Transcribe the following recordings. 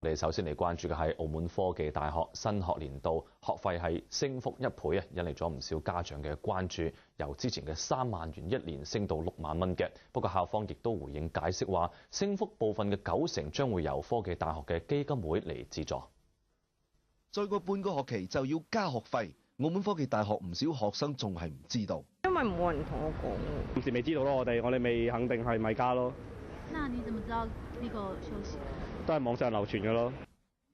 我哋首先嚟關注嘅係澳門科技大學新學年度學費係升幅1倍啊，引嚟咗唔少家長嘅關注，由之前嘅3萬元1年升到6萬蚊嘅。不過校方亦都回應解釋話，升幅部分嘅90%將會由科技大學嘅基金會嚟資助。再過半個學期就要加學費，澳門科技大學唔少學生仲係唔知道，因為冇人同我講，暫時未知道咯。我哋未肯定係咪加咯。那你怎麼知道呢個消息？都係網上流傳嘅咯。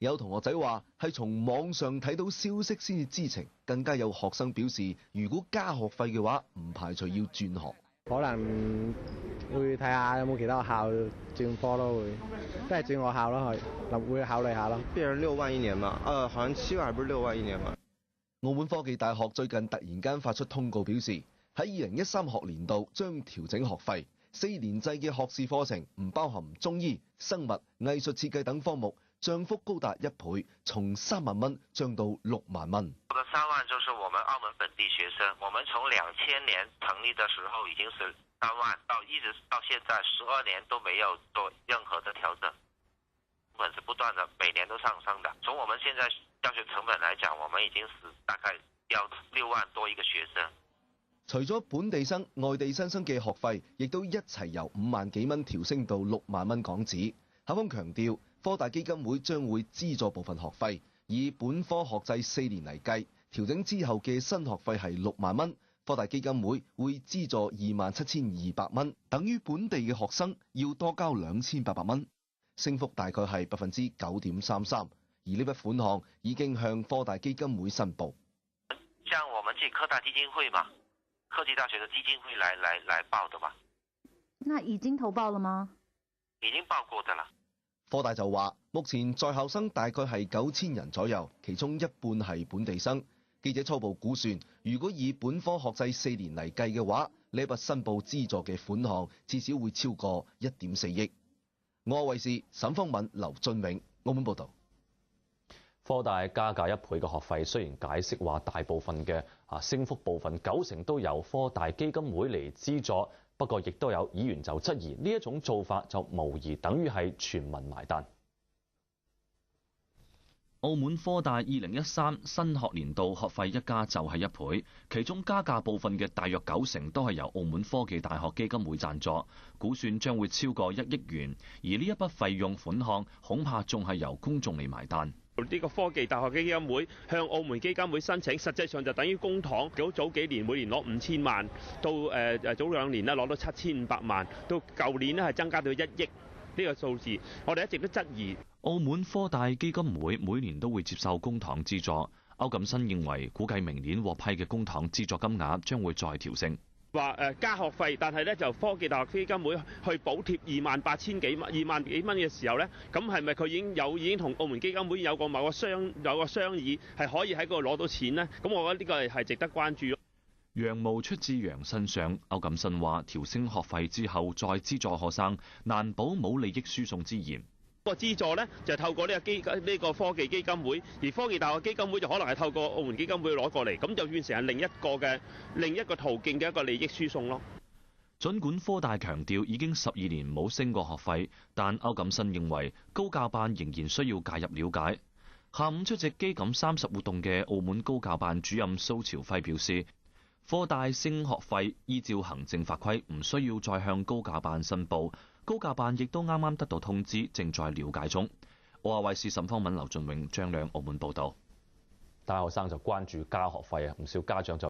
有同學仔話係從網上睇到消息先至知情，更加有學生表示，如果加學費嘅話，唔排除要轉學。可能會睇下有冇其他學校轉科咯，會即係轉學校咯，會考慮下咯。變成6萬1年嘛？好像7萬，不是6萬1年嘛？澳門科技大學最近突然間發出通告，表示喺2013學年度將調整學費，4年制嘅學士課程唔包含中醫、生物、藝術設計等科目，漲幅高達1倍，從3萬蚊漲到6萬蚊。3萬就是我們澳門本地學生，我們從2000年成立的時候已經是3萬，一直到現在12年都沒有做任何的調整，成本是不斷的每年都上升的。從我們現在教學成本來講，我們已經是大概要6萬多一個學生。除咗本地生、外地新生嘅學費，亦都一齊由5萬幾蚊調升到6萬蚊港紙。校方強調，科大基金會將會資助部分學費，以本科學制4年嚟計，調整之後嘅新學費係6萬蚊。科大基金會會資助27,200蚊，等於本地嘅學生要多交2800蚊，升幅大概係9.33%。而呢筆款項已經向科大基金會申報。像我們這科大基金會嘛，科技大學的基金會來報的嘛。那已經投報了嗎？已經報過的啦。科大就話，目前在校生大概係9000人左右，其中一半係本地生。記者初步估算，如果以本科學制4年嚟計嘅話，呢筆申報資助嘅款項至少會超過1.4億。我衛視沈方敏、劉俊永，澳門報導。科大加價1倍嘅學費，雖然解釋話大部分嘅升幅部分90%都由科大基金會嚟資助，不過亦都有議員就質疑呢一種做法就無疑等於係全民埋單。澳門科大2013新學年度學費一加就係1倍，其中加價部分嘅大約90%都係由澳門科技大學基金會贊助，估算將會超過1億元，而呢一筆費用款項恐怕仲係由公眾嚟埋單。呢個科技大學基金會向澳門基金會申請，實際上就等於公帑。早幾年每年攞5000萬，到早2年咧攞到7500萬，到舊年咧係增加到1億呢個數字。我哋一直都質疑澳門科大基金會每年都會接受公帑資助。歐錦新認為，估計明年獲批嘅公帑資助金額將會再調升。話加學費，但係咧就科技大學基金會去補貼28000幾蚊、2萬幾蚊嘅時候咧，咁係咪佢已經同澳門基金會有個商議，係可以喺嗰度攞到錢呢？咁我覺得呢個係值得關注。羊毛出自羊身上，歐錦新話調升學費之後再資助學生，難保冇利益輸送之嫌。個資助咧就透過呢個科技基金會，而科技大學基金會就可能係透過澳門基金會攞過嚟，咁就變成係另一個途徑嘅一個利益輸送咯。儘管科大強調已經12年冇升過學費，但歐錦新認為高教辦仍然需要介入了解。下午出席基錦30活動嘅澳門高教辦主任蘇朝輝表示，科大升學費依照行政法規，唔需要再向高教辦申報。高教辦亦都啱啱得到通知，正在了解中。澳亞衛視沈方敏、劉俊永、張亮澳門報導。大學生就關注加學費啊，唔少家長就